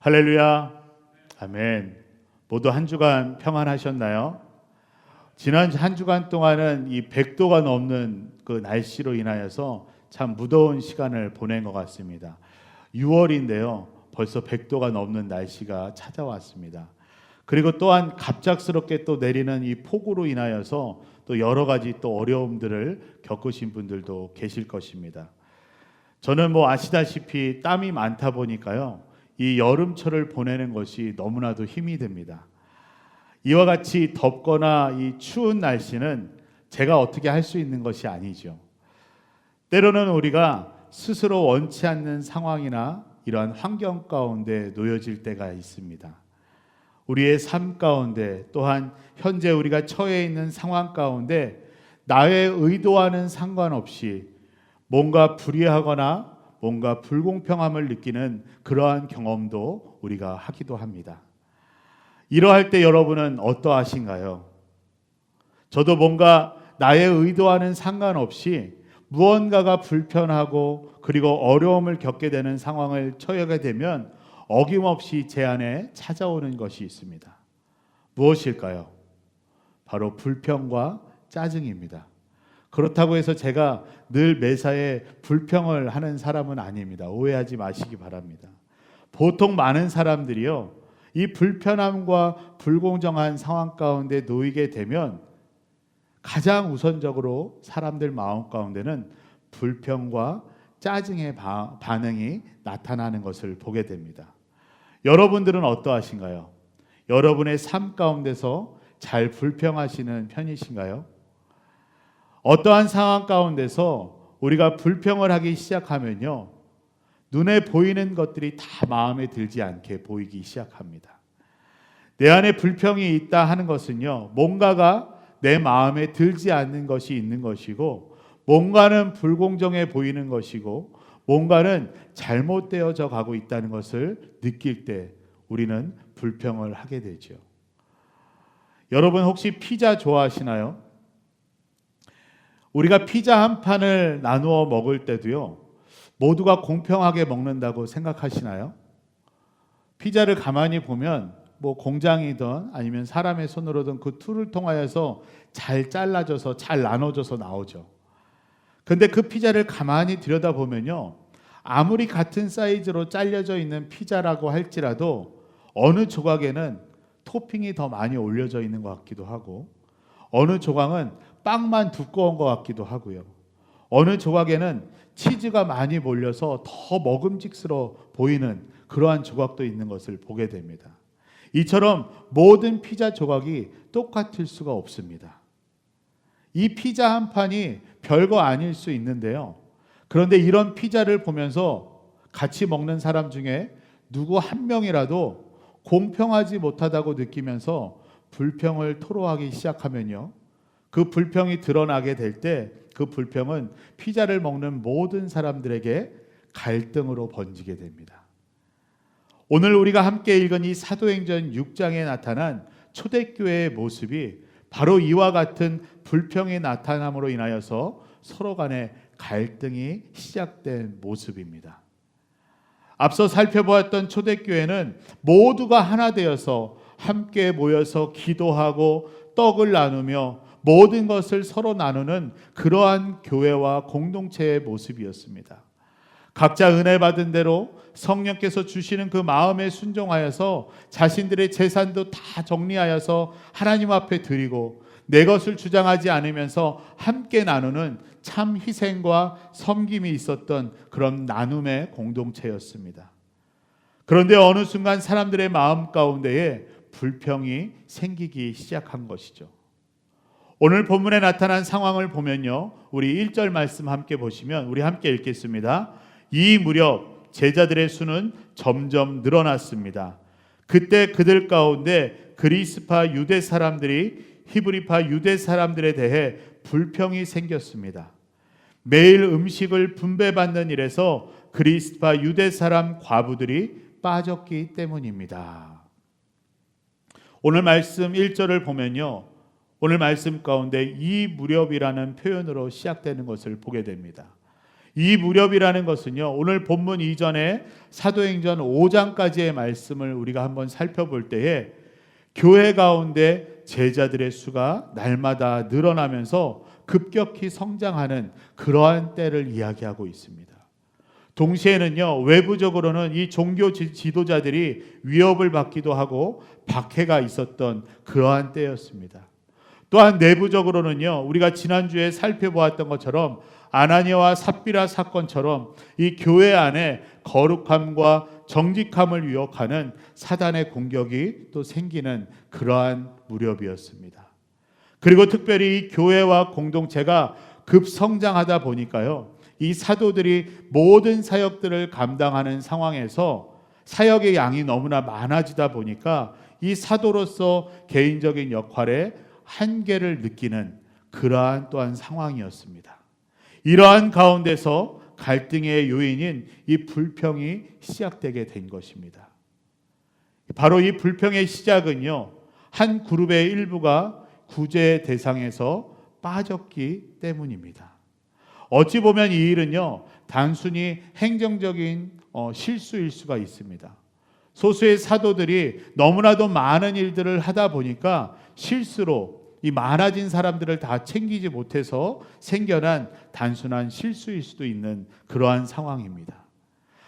할렐루야. 아멘. 모두 한 주간 평안하셨나요? 지난 한 주간 동안은 이 100도가 넘는 그 날씨로 인하여서 참 무더운 시간을 보낸 것 같습니다. 6월인데요. 벌써 100도가 넘는 날씨가 찾아왔습니다. 그리고 또한 갑작스럽게 또 내리는 이 폭우로 인하여서 또 여러 가지 또 어려움들을 겪으신 분들도 계실 것입니다. 저는 아시다시피 땀이 많다 보니까요. 이 여름철을 보내는 것이 너무나도 힘이 됩니다. 이와 같이 덥거나 이 추운 날씨는 제가 어떻게 할 수 있는 것이 아니죠. 때로는 우리가 스스로 원치 않는 상황이나 이러한 환경 가운데 놓여질 때가 있습니다. 우리의 삶 가운데 또한 현재 우리가 처해 있는 상황 가운데 나의 의도와는 상관없이 뭔가 불의하거나 뭔가 불공평함을 느끼는 그러한 경험도 우리가 하기도 합니다. 이러할 때 여러분은 어떠하신가요? 저도 뭔가 나의 의도와는 상관없이 무언가가 불편하고 그리고 어려움을 겪게 되는 상황을 처하게 되면 어김없이 제 안에 찾아오는 것이 있습니다. 무엇일까요? 바로 불평과 짜증입니다. 그렇다고 해서 제가 늘 매사에 불평을 하는 사람은 아닙니다. 오해하지 마시기 바랍니다. 보통 많은 사람들이요, 이 불편함과 불공정한 상황 가운데 놓이게 되면 가장 우선적으로 사람들 마음 가운데는 불평과 짜증의 반응이 나타나는 것을 보게 됩니다. 여러분들은 어떠하신가요? 여러분의 삶 가운데서 잘 불평하시는 편이신가요? 어떠한 상황 가운데서 우리가 불평을 하기 시작하면요, 눈에 보이는 것들이 다 마음에 들지 않게 보이기 시작합니다. 내 안에 불평이 있다 하는 것은요, 뭔가가 내 마음에 들지 않는 것이 있는 것이고, 뭔가는 불공정해 보이는 것이고, 뭔가는 잘못되어져 가고 있다는 것을 느낄 때 우리는 불평을 하게 되죠. 여러분 혹시 피자 좋아하시나요? 우리가 피자 한 판을 나누어 먹을 때도요, 모두가 공평하게 먹는다고 생각하시나요? 피자를 가만히 보면 공장이든 아니면 사람의 손으로든 그 툴을 통하여서 잘 잘라져서 잘 나눠져서 나오죠. 근데 그 피자를 가만히 들여다보면요, 아무리 같은 사이즈로 잘려져 있는 피자라고 할지라도 어느 조각에는 토핑이 더 많이 올려져 있는 것 같기도 하고, 어느 조각은 빵만 두꺼운 것 같기도 하고요. 어느 조각에는 치즈가 많이 몰려서 더 먹음직스러워 보이는 그러한 조각도 있는 것을 보게 됩니다. 이처럼 모든 피자 조각이 똑같을 수가 없습니다. 이 피자 한 판이 별거 아닐 수 있는데요. 그런데 이런 피자를 보면서 같이 먹는 사람 중에 누구 한 명이라도 공평하지 못하다고 느끼면서 불평을 토로하기 시작하면요, 그 불평이 드러나게 될 때 그 불평은 피자를 먹는 모든 사람들에게 갈등으로 번지게 됩니다. 오늘 우리가 함께 읽은 이 사도행전 6장에 나타난 초대교회의 모습이 바로 이와 같은 불평이 나타남으로 인하여서 서로 간에 갈등이 시작된 모습입니다. 앞서 살펴보았던 초대교회는 모두가 하나 되어서 함께 모여서 기도하고 떡을 나누며 모든 것을 서로 나누는 그러한 교회와 공동체의 모습이었습니다. 각자 은혜 받은 대로 성령께서 주시는 그 마음에 순종하여서 자신들의 재산도 다 정리하여서 하나님 앞에 드리고 내 것을 주장하지 않으면서 함께 나누는 참 희생과 섬김이 있었던 그런 나눔의 공동체였습니다. 그런데 어느 순간 사람들의 마음 가운데에 불평이 생기기 시작한 것이죠. 오늘 본문에 나타난 상황을 보면요, 우리 1절 말씀 함께 보시면 우리 함께 읽겠습니다. 이 무렵 제자들의 수는 점점 늘어났습니다. 그때 그들 가운데 그리스파 유대 사람들이 히브리파 유대 사람들에 대해 불평이 생겼습니다. 매일 음식을 분배받는 일에서 그리스파 유대 사람 과부들이 빠졌기 때문입니다. 오늘 말씀 1절을 보면요, 오늘 말씀 가운데 이 무렵이라는 표현으로 시작되는 것을 보게 됩니다. 이 무렵이라는 것은요, 오늘 본문 이전에 사도행전 5장까지의 말씀을 우리가 한번 살펴볼 때에 교회 가운데 제자들의 수가 날마다 늘어나면서 급격히 성장하는 그러한 때를 이야기하고 있습니다. 동시에는요, 외부적으로는 이 종교 지도자들이 위협을 받기도 하고 박해가 있었던 그러한 때였습니다. 또한 내부적으로는요, 우리가 지난주에 살펴보았던 것처럼 아나니아와 삽비라 사건처럼 이 교회 안에 거룩함과 정직함을 위협하는 사단의 공격이 또 생기는 그러한 무렵이었습니다. 그리고 특별히 이 교회와 공동체가 급성장하다 보니까요, 이 사도들이 모든 사역들을 감당하는 상황에서 사역의 양이 너무나 많아지다 보니까 이 사도로서 개인적인 역할에 한계를 느끼는 그러한 또한 상황이었습니다. 이러한 가운데서 갈등의 요인인 이 불평이 시작되게 된 것입니다. 바로 이 불평의 시작은요, 한 그룹의 일부가 구제 대상에서 빠졌기 때문입니다. 어찌 보면 이 일은요, 단순히 행정적인 실수일 수가 있습니다. 소수의 사도들이 너무나도 많은 일들을 하다 보니까 실수로 이 많아진 사람들을 다 챙기지 못해서 생겨난 단순한 실수일 수도 있는 그러한 상황입니다.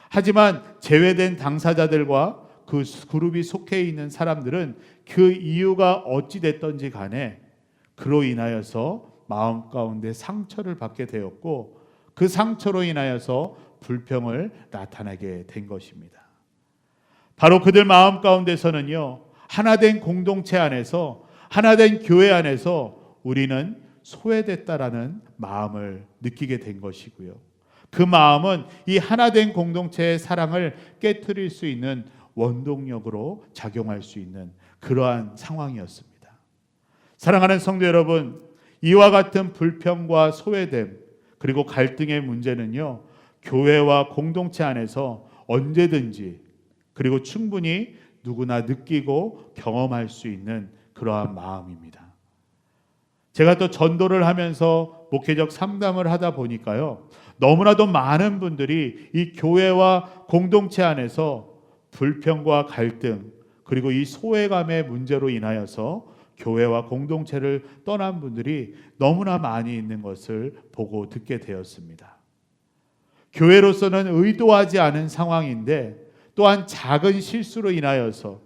하지만 제외된 당사자들과 그 그룹이 속해 있는 사람들은 그 이유가 어찌 됐던지 간에 그로 인하여서 마음 가운데 상처를 받게 되었고, 그 상처로 인하여서 불평을 나타내게 된 것입니다. 바로 그들 마음 가운데서는요, 하나된 공동체 안에서, 하나된 교회 안에서 우리는 소외됐다라는 마음을 느끼게 된 것이고요. 그 마음은 이 하나된 공동체의 사랑을 깨트릴 수 있는 원동력으로 작용할 수 있는 그러한 상황이었습니다. 사랑하는 성도 여러분, 이와 같은 불평과 소외됨 그리고 갈등의 문제는요, 교회와 공동체 안에서 언제든지 그리고 충분히 누구나 느끼고 경험할 수 있는 그러한 마음입니다. 제가 또 전도를 하면서 목회적 상담을 하다 보니까요, 너무나도 많은 분들이 이 교회와 공동체 안에서 불평과 갈등 그리고 이 소외감의 문제로 인하여서 교회와 공동체를 떠난 분들이 너무나 많이 있는 것을 보고 듣게 되었습니다. 교회로서는 의도하지 않은 상황인데 또한 작은 실수로 인하여서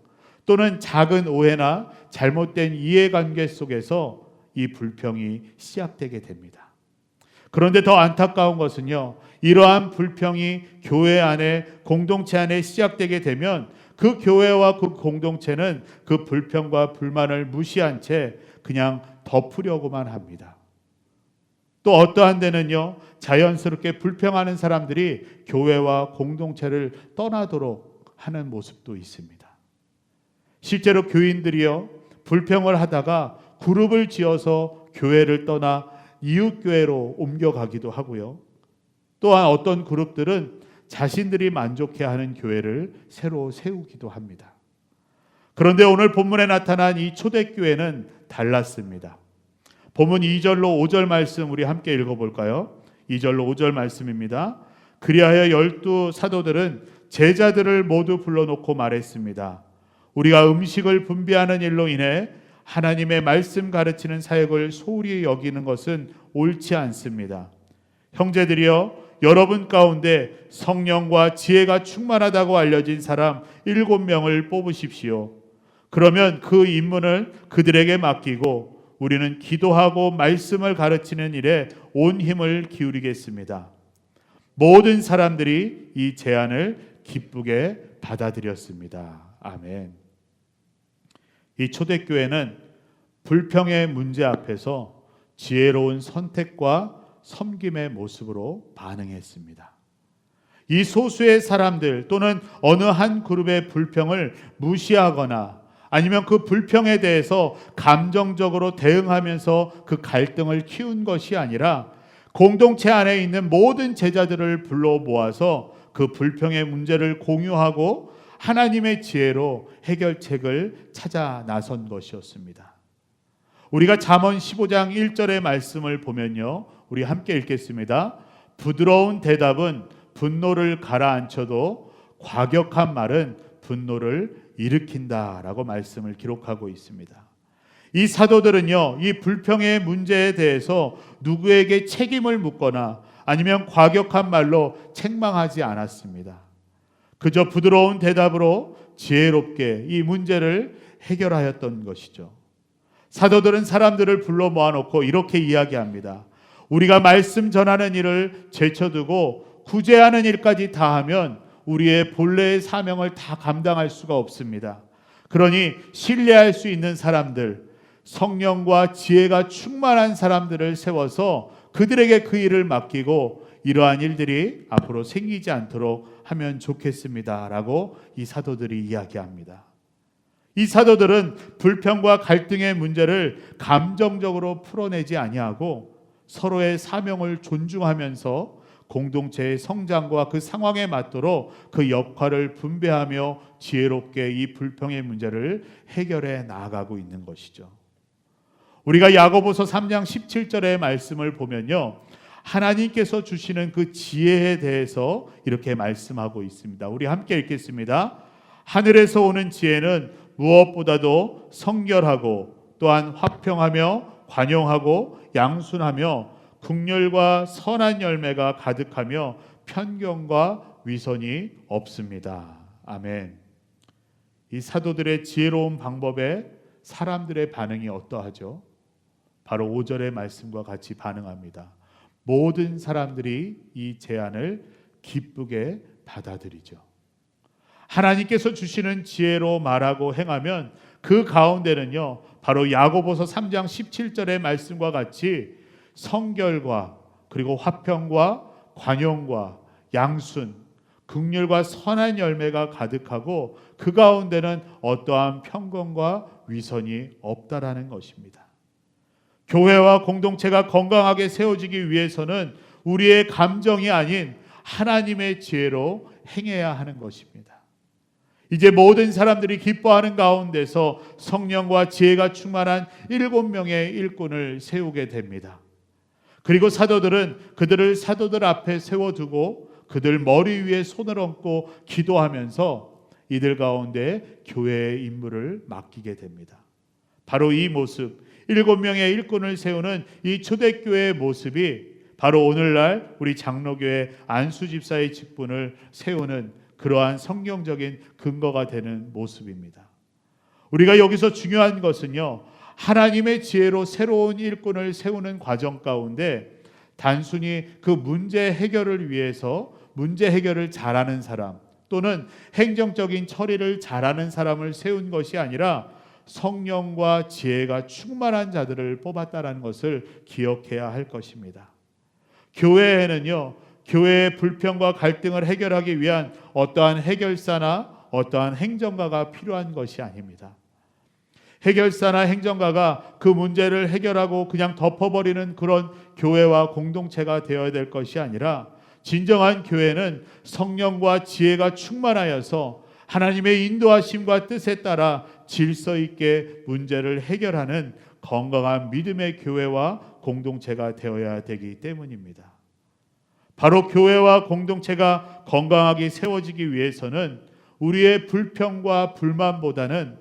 또는 작은 오해나 잘못된 이해관계 속에서 이 불평이 시작되게 됩니다. 그런데 더 안타까운 것은요, 이러한 불평이 교회 안에 공동체 안에 시작되게 되면 그 교회와 그 공동체는 그 불평과 불만을 무시한 채 그냥 덮으려고만 합니다. 또 어떠한 데는요, 자연스럽게 불평하는 사람들이 교회와 공동체를 떠나도록 하는 모습도 있습니다. 실제로 교인들이요, 불평을 하다가 그룹을 지어서 교회를 떠나 이웃교회로 옮겨가기도 하고요. 또한 어떤 그룹들은 자신들이 만족해하는 교회를 새로 세우기도 합니다. 그런데 오늘 본문에 나타난 이 초대교회는 달랐습니다. 본문 2절로 5절 말씀 우리 함께 읽어볼까요? 2절로 5절 말씀입니다. 그리하여 12 사도들은 제자들을 모두 불러놓고 말했습니다. 우리가 음식을 분배하는 일로 인해 하나님의 말씀 가르치는 사역을 소홀히 여기는 것은 옳지 않습니다. 형제들이여, 여러분 가운데 성령과 지혜가 충만하다고 알려진 사람 7명을 뽑으십시오. 그러면 그 임무를 그들에게 맡기고 우리는 기도하고 말씀을 가르치는 일에 온 힘을 기울이겠습니다. 모든 사람들이 이 제안을 기쁘게 받아들였습니다. 아멘. 이 초대교회는 불평의 문제 앞에서 지혜로운 선택과 섬김의 모습으로 반응했습니다. 이 소수의 사람들 또는 어느 한 그룹의 불평을 무시하거나 아니면 그 불평에 대해서 감정적으로 대응하면서 그 갈등을 키운 것이 아니라 공동체 안에 있는 모든 제자들을 불러 모아서 그 불평의 문제를 공유하고 하나님의 지혜로 해결책을 찾아 나선 것이었습니다. 우리가 잠언 15장 1절의 말씀을 보면요, 우리 함께 읽겠습니다. 부드러운 대답은 분노를 가라앉혀도 과격한 말은 분노를 일으킨다라고 말씀을 기록하고 있습니다. 이 사도들은요, 이 불평의 문제에 대해서 누구에게 책임을 묻거나 아니면 과격한 말로 책망하지 않았습니다. 그저 부드러운 대답으로 지혜롭게 이 문제를 해결하였던 것이죠. 사도들은 사람들을 불러 모아놓고 이렇게 이야기합니다. 우리가 말씀 전하는 일을 제쳐두고 구제하는 일까지 다 하면 우리의 본래의 사명을 다 감당할 수가 없습니다. 그러니 신뢰할 수 있는 사람들, 성령과 지혜가 충만한 사람들을 세워서 그들에게 그 일을 맡기고 이러한 일들이 앞으로 생기지 않도록 하면 좋겠습니다 라고 이 사도들이 이야기합니다. 이 사도들은 불평과 갈등의 문제를 감정적으로 풀어내지 아니하고 서로의 사명을 존중하면서 공동체의 성장과 그 상황에 맞도록 그 역할을 분배하며 지혜롭게 이 불평의 문제를 해결해 나아가고 있는 것이죠. 우리가 야고보서 3장 17절의 말씀을 보면요, 하나님께서 주시는 그 지혜에 대해서 이렇게 말씀하고 있습니다. 우리 함께 읽겠습니다. 하늘에서 오는 지혜는 무엇보다도 성결하고 또한 화평하며 관용하고 양순하며 긍휼과 선한 열매가 가득하며 편견과 위선이 없습니다. 아멘. 이 사도들의 지혜로운 방법에 사람들의 반응이 어떠하죠? 바로 5절의 말씀과 같이 반응합니다. 모든 사람들이 이 제안을 기쁘게 받아들이죠. 하나님께서 주시는 지혜로 말하고 행하면 그 가운데는요, 바로 야고보서 3장 17절의 말씀과 같이 성결과 그리고 화평과 관용과 양순, 긍휼과 선한 열매가 가득하고 그 가운데는 어떠한 편견과 위선이 없다라는 것입니다. 교회와 공동체가 건강하게 세워지기 위해서는 우리의 감정이 아닌 하나님의 지혜로 행해야 하는 것입니다. 이제 모든 사람들이 기뻐하는 가운데서 성령과 지혜가 충만한 7명의 일꾼을 세우게 됩니다. 그리고 사도들은 그들을 사도들 앞에 세워두고 그들 머리 위에 손을 얹고 기도하면서 이들 가운데 교회의 임무를 맡기게 됩니다. 바로 이 모습, 7명의 일꾼을 세우는 이 초대교회의 모습이 바로 오늘날 우리 장로교회 안수집사의 직분을 세우는 그러한 성경적인 근거가 되는 모습입니다. 우리가 여기서 중요한 것은요, 하나님의 지혜로 새로운 일꾼을 세우는 과정 가운데 단순히 그 문제 해결을 위해서 문제 해결을 잘하는 사람 또는 행정적인 처리를 잘하는 사람을 세운 것이 아니라 성령과 지혜가 충만한 자들을 뽑았다라는 것을 기억해야 할 것입니다. 교회에는요, 교회의 불평과 갈등을 해결하기 위한 어떠한 해결사나 어떠한 행정가가 필요한 것이 아닙니다. 해결사나 행정가가 그 문제를 해결하고 그냥 덮어버리는 그런 교회와 공동체가 되어야 될 것이 아니라 진정한 교회는 성령과 지혜가 충만하여서 하나님의 인도하심과 뜻에 따라 질서 있게 문제를 해결하는 건강한 믿음의 교회와 공동체가 되어야 되기 때문입니다. 바로 교회와 공동체가 건강하게 세워지기 위해서는 우리의 불평과 불만보다는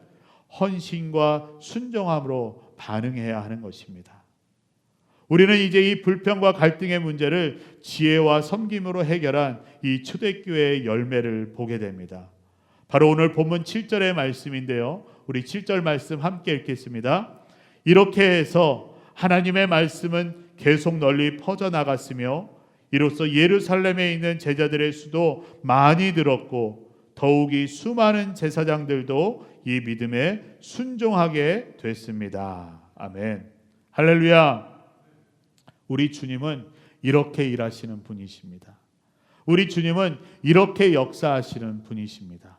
헌신과 순종함으로 반응해야 하는 것입니다. 우리는 이제 이 불평과 갈등의 문제를 지혜와 섬김으로 해결한 이 초대교회의 열매를 보게 됩니다. 바로 오늘 본문 7절의 말씀인데요. 우리 7절 말씀 함께 읽겠습니다. 이렇게 해서 하나님의 말씀은 계속 널리 퍼져나갔으며 이로써 예루살렘에 있는 제자들의 수도 많이 늘었고 더욱이 수많은 제사장들도 이 믿음에 순종하게 됐습니다. 아멘. 할렐루야. 우리 주님은 이렇게 일하시는 분이십니다. 우리 주님은 이렇게 역사하시는 분이십니다.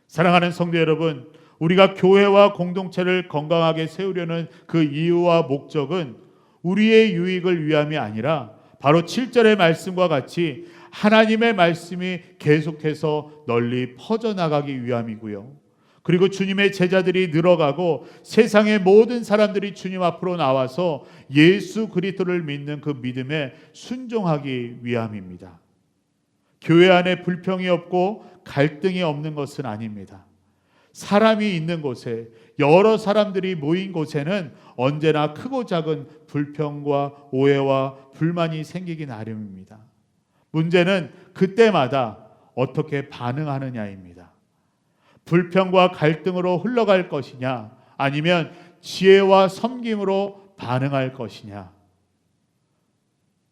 사랑하는 성도 여러분, 우리가 교회와 공동체를 건강하게 세우려는 그 이유와 목적은 우리의 유익을 위함이 아니라 바로 7절의 말씀과 같이 하나님의 말씀이 계속해서 널리 퍼져나가기 위함이고요. 그리고 주님의 제자들이 늘어가고 세상의 모든 사람들이 주님 앞으로 나와서 예수 그리스도를 믿는 그 믿음에 순종하기 위함입니다. 교회 안에 불평이 없고 갈등이 없는 것은 아닙니다. 사람이 있는 곳에, 여러 사람들이 모인 곳에는 언제나 크고 작은 불평과 오해와 불만이 생기기 나름입니다. 문제는 그때마다 어떻게 반응하느냐입니다. 불평과 갈등으로 흘러갈 것이냐, 아니면 지혜와 섬김으로 반응할 것이냐.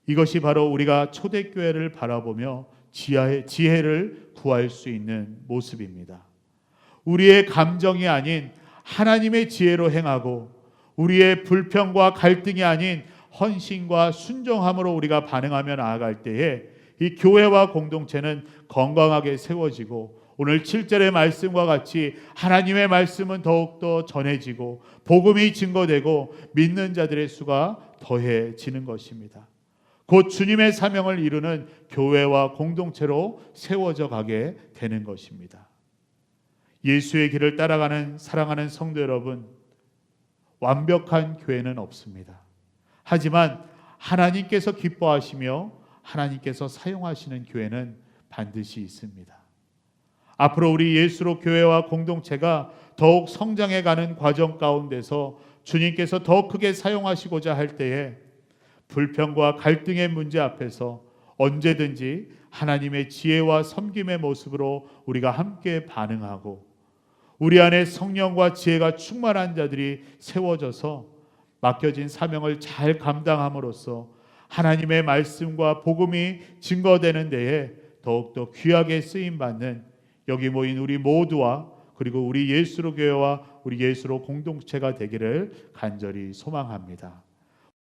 이것이 바로 우리가 초대교회를 바라보며 지혜를 구할 수 있는 모습입니다. 우리의 감정이 아닌 하나님의 지혜로 행하고, 우리의 불평과 갈등이 아닌 헌신과 순종함으로 우리가 반응하며 나아갈 때에 이 교회와 공동체는 건강하게 세워지고, 오늘 7절의 말씀과 같이 하나님의 말씀은 더욱더 전해지고 복음이 증거되고 믿는 자들의 수가 더해지는 것입니다. 곧 주님의 사명을 이루는 교회와 공동체로 세워져 가게 되는 것입니다. 예수의 길을 따라가는 사랑하는 성도 여러분, 완벽한 교회는 없습니다. 하지만 하나님께서 기뻐하시며 하나님께서 사용하시는 교회는 반드시 있습니다. 앞으로 우리 예수로 교회와 공동체가 더욱 성장해가는 과정 가운데서 주님께서 더 크게 사용하시고자 할 때에 불평과 갈등의 문제 앞에서 언제든지 하나님의 지혜와 섬김의 모습으로 우리가 함께 반응하고, 우리 안에 성령과 지혜가 충만한 자들이 세워져서 맡겨진 사명을 잘 감당함으로써 하나님의 말씀과 복음이 증거되는 데에 더욱더 귀하게 쓰임받는 여기 모인 우리 모두와, 그리고 우리 예수로 교회와 우리 예수로 공동체가 되기를 간절히 소망합니다.